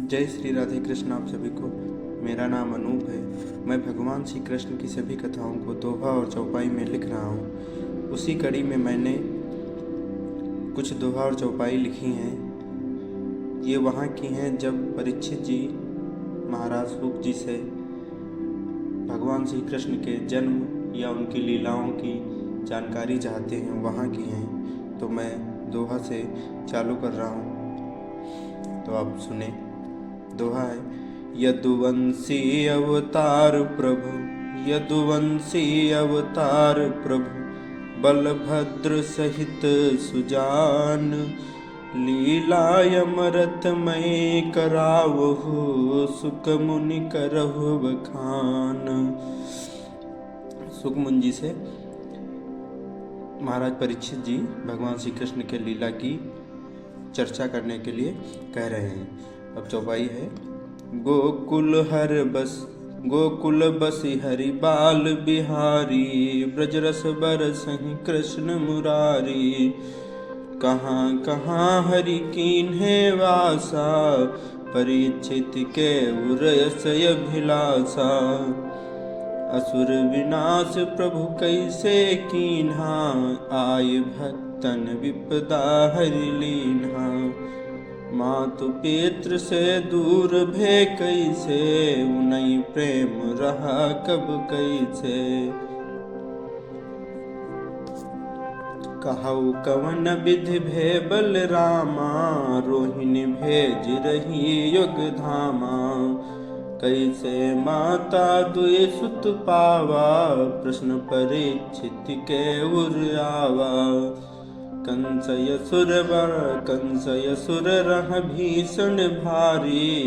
जय श्री राधे कृष्ण। आप सभी को मेरा नाम अनूप है। मैं भगवान श्री कृष्ण की सभी कथाओं को दोहा और चौपाई में लिख रहा हूँ। उसी कड़ी में मैंने कुछ दोहा और चौपाई लिखी हैं। ये वहाँ की हैं जब परीक्षित जी महाराज सूत जी से भगवान श्री कृष्ण के जन्म या उनकी लीलाओं की जानकारी चाहते हैं, वहाँ की हैं। तो मैं दोहा से चालू कर रहा हूँ, तो आप सुने। दोहा है। यदुवंशी अवतार प्रभु, यदुवंशी अवतार प्रभु, बलभद्र सहित सुजान, लीलायमरत मैं करावहु, सुक मुनि करहु बखान। सुक मुनि जी से महाराज परीक्षित जी भगवान श्री कृष्ण के लीला की चर्चा करने के लिए कह रहे हैं। अब चौपाई है। गोकुल बसी हरि बाल बिहारी, ब्रजरस बरसहि कृष्ण मुरारी, कहाँ कहाँ हरि कीन्हे वासा, परीक्षित के उरयसय अभिलाषा, असुर विनाश प्रभु कैसे कीन्हा, आय भक्तन विपदा हरि लीन्हा, मातु पितृ से दूर भे कैसे, उनई प्रेम रहा कब कैसे, कहु कवन विधि भे बलरामा, रोहिणी भेज रही युग धामा, कैसे माता दुए सुत पावा, प्रश्न परीक्षित के उर आवा, कंस यसुर रह भीषण भारी,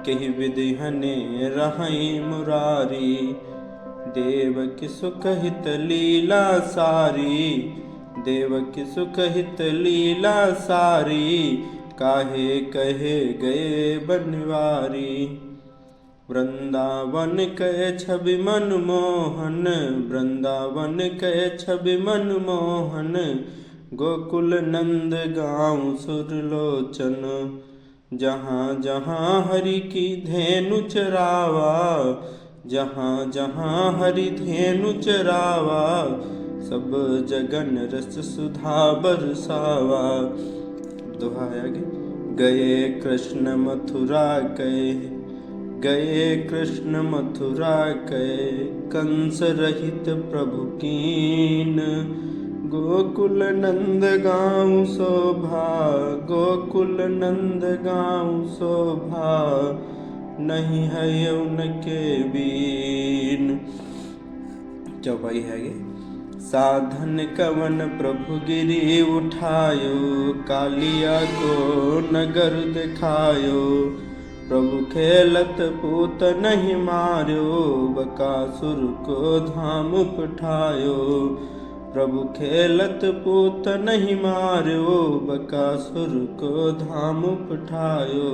कहि विधि हने रहई मुरारी, देवकी सुख हित लीला सारी, देवकी सुख हित लीला सारी, काहे कहे गए बनवारी, वृंदावन कह छवि मनमोहन, वृंदावन कह छवि मनमोहन, गोकुल नंद गाँव सुरलोचन, जहाँ जहाँ हरि की धेनु चरावा, जहाँ जहाँ हरि धेनु चरावा, सब जगन रस सुधा बरसावा। दोहा है आगे। गए कृष्ण मथुरा कहे, गए कृष्ण मथुरा कहे, कंस रहित प्रभु कीन, गोकुल नंद गाँव शोभा, गोकुल नंद गाँव शोभा, नहीं है उनके बीन। चौपाई है ये। साधन कवन प्रभु गिरी उठायो, कालिया को नगर दिखायो, प्रभु खेलत पूत नहीं मार्यो, बकासुर को धाम पठायो, प्रभु खेलत पूत नहीं मार्यो, बकासुर को धाम पठायो,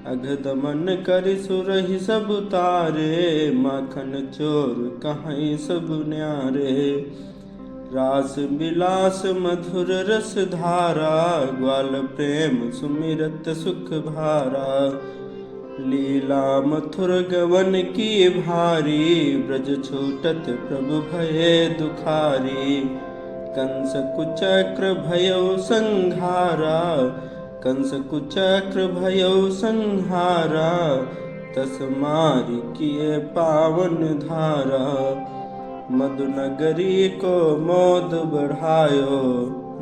अघदमन करि सुरहि सब तारे, माखन चोर कहीं सब न्यारे, रास बिलास मधुर रस धारा, ग्वाल प्रेम सुमिरत सुख भारा, लीला मथुर गवन की भारी, ब्रज छूटत प्रभु भये दुखारी, कंस कुचक्र भयो संहारा, कंस कुचक्र भयो संहारा, तस मारी किए पावन धारा, मधुनगरी को मोद बढ़ायो,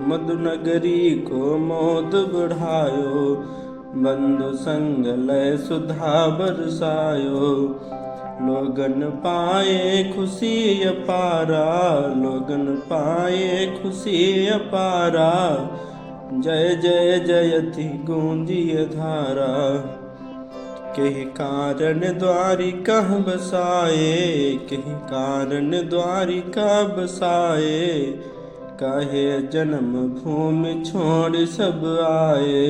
मधुनगरी को मोद बढ़ायो, बंधु संग लय सुधा बरसायो, लोगन पाए खुशी अपारा, लोगन पाए खुशी अपारा, जय जय जयति गूंजिय धारा, कहि कारण द्वारिका बसाए, कहि कारण द्वारिका बसाए, काहे जन्म भूमि छोड़ सब आए,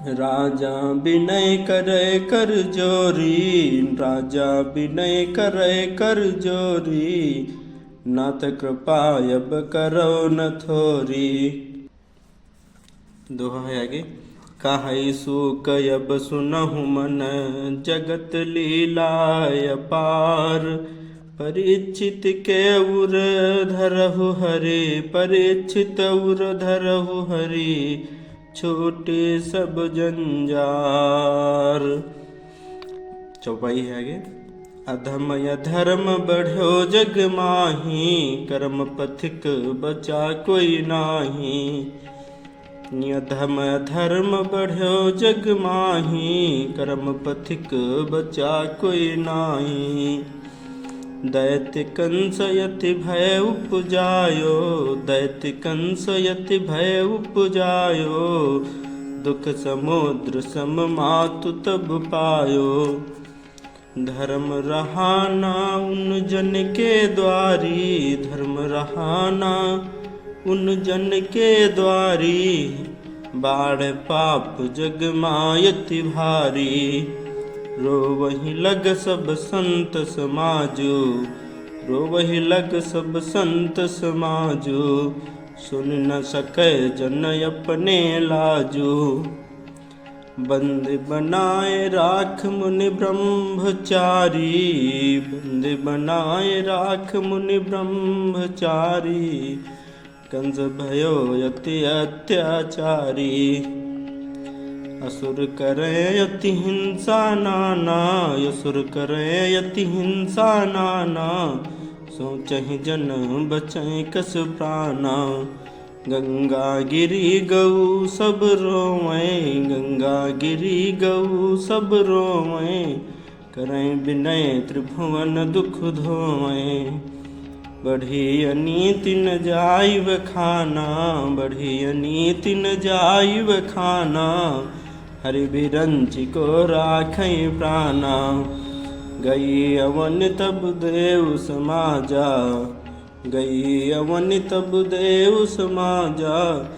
राजा विनय करे कर जोरी, राजा विनय करे कर जोरी, नाथ कृपा अब करो न थोरी। दोहा है आगे। काहै सुख अब सुनहु मन जगत लीलाय अपार। परीक्षित के उर धरहु हरि, परीक्षित उर धरहु हरि, छोटे सब जंजार। चौपाई है आगे। अधम अधर्म बढ़ो जग माही, कर्म पथिक बचा कोई नाही। अधम अधर्म बढ़ो जग माही, कर्म पथिक बचा कोई नाही। दैत्य कंस यति भय उपजायो, दैत्य कंस यति भय उपजायो, दुख समुद्र सम मातु तब पायो। धर्म रहाना उन जन के द्वारी, धर्म रहाना उन जन के द्वारी, बाढ़ पाप जग मायति भारी। रोवहि लग सब संत समाजो, रोवहि लग सब संत समाजो, सुन न सके जन अपने लाजो। बंद बनाए राख मुनि ब्रह्मचारी, बंद बनाए राख मुनि ब्रह्मचारी, कंस भयो यति अत्याचारी। असुर करे यति हिंसा नाना, असुर करे यति हिंसा नाना, सोचहि जन बचै कस प्राणा। गंगा गिरी गऊ सब रोवें, गंगा गिरी गऊ सब रोवें, करें विनय त्रिभुवन दुख धोवें। बढ़ी अनीति न जाइब खाना, बढ़ी अनीति न जाइब खाना, हरि बिरंचि को राखें प्राणा। गई अवन तब देव समाजा, गई अवन तब देव समाजा,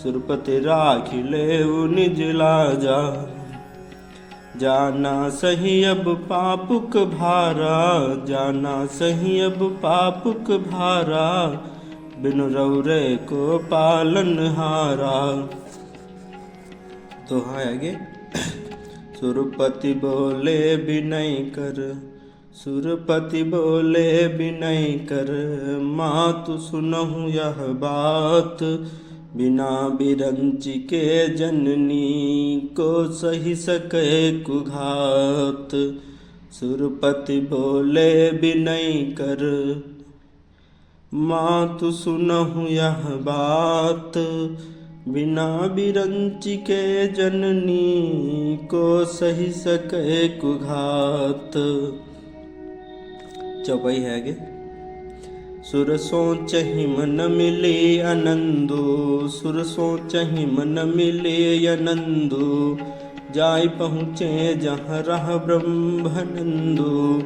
सुरपति राखि लेउ निज लाजा। जाना सही अब पापुक भारा, जाना सही अब पापुक भारा, बिनु रौरे को पालन हारा। तो हाँ आगे। सुरपति बोले विनय कर, सुरपति बोले विनय कर, मातु सुनहु यह बात, बिना बिरंचि के जननी को सही सके कुघात। सुरपति बोले विनय कर, मातु सुनहु यह बात, बिना बिरंचि के जननी को सही सके कुघात। चौपाई है आगे। सुर सोचहि मन मिले आनंदो, सुर सोचहि मन मिले आनंदो, जाय पहुँचे जहाँ रह ब्रह्मानंदो।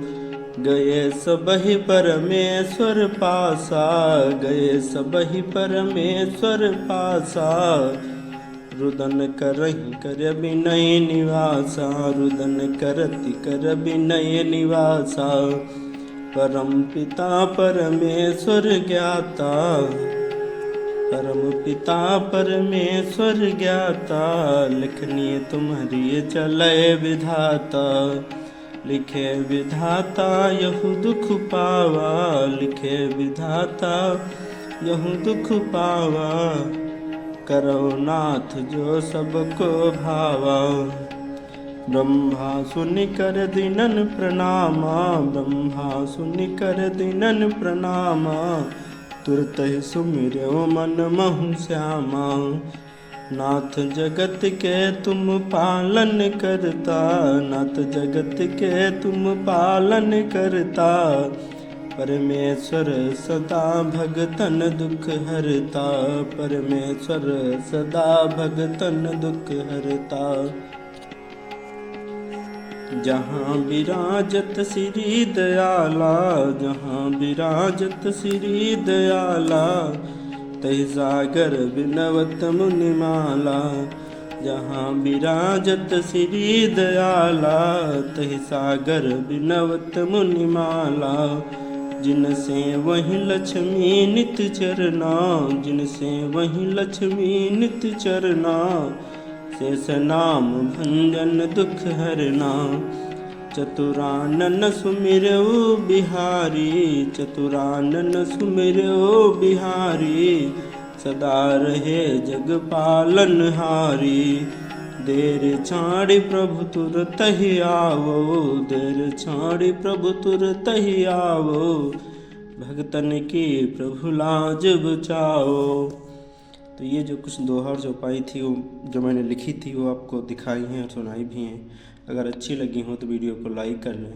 गए सबहि परमेश्वर पासा, गए सबहि परमेश्वर पासा, रुदन करहि कर विनय निवासा, रुदन करति कर विनय निवासा। परम पिता परमेश्वर ज्ञाता, परम पिता परमेश्वर ज्ञाता, लिखनी तुम्हारी चले विधाता। लिखे विधाता यहु दुख पावा, लिखे विधाता यहु दुख पावा, करो नाथ जो सबको भावा। ब्रह्मा सुनि कर दिनन प्रणामा, ब्रह्मा सुनि कर दिनन प्रणामा, तुरत ही सुमिर्यो मन महु श्यामा। नाथ जगत के तुम पालन करता, नाथ जगत के तुम पालन करता, परमेश्वर सदा भगतन दुख हरता, परमेश्वर सदा भगतन दुख हरता। जहाँ विराजत श्री दयाला, जहाँ विराजत श्री दयाला, तहि सागर बिनवत मुनिमाला। जहाँ विराजत श्री दयाला, तहि सागर बिनवत मुनिमाला। जिनसे वही लक्ष्मी नित चरना, जिनसे वही लक्ष्मी नित चरना, शेष नाम भंजन दुख हरना। चतुरानन सुमिरऊ बिहारी, चतुरानन सुमिरऊ बिहारी, सदा रहे जग पालन हारी। देर छाड़ी प्रभु तुरत ही आवो, देर छाड़ी प्रभु तुरत ही आवो, भगतन की प्रभु लाज बचाओ। तो ये जो कुछ दोहा और चौपाई थी वो जो मैंने लिखी थी वो आपको दिखाई हैं और सुनाई भी हैं। अगर अच्छी लगी हो तो वीडियो को लाइक कर लें,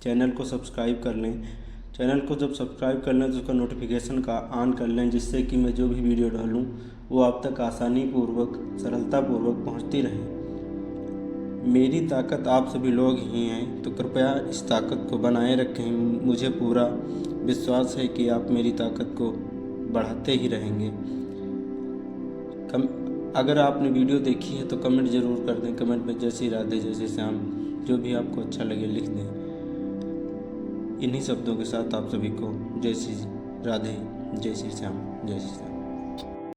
चैनल को सब्सक्राइब कर लें। चैनल को जब सब्सक्राइब कर लें तो उसका नोटिफिकेशन का ऑन कर लें, जिससे कि मैं जो भी वीडियो डालूँ वो आप तक आसानी पूर्वक सरलतापूर्वक पहुँचती रहे। मेरी ताकत आप सभी लोग ही हैं, तो कृपया इस ताकत को बनाए रखें। मुझे पूरा विश्वास है कि आप मेरी ताकत को बढ़ाते ही रहेंगे। अगर आपने वीडियो देखी है तो कमेंट ज़रूर कर दें। कमेंट में जय श्री राधे, जय श्री श्याम, जो भी आपको अच्छा लगे लिख दें। इन्हीं शब्दों के साथ आप सभी को जय श्री राधे, जय श्री श्याम, जय श्री श्याम।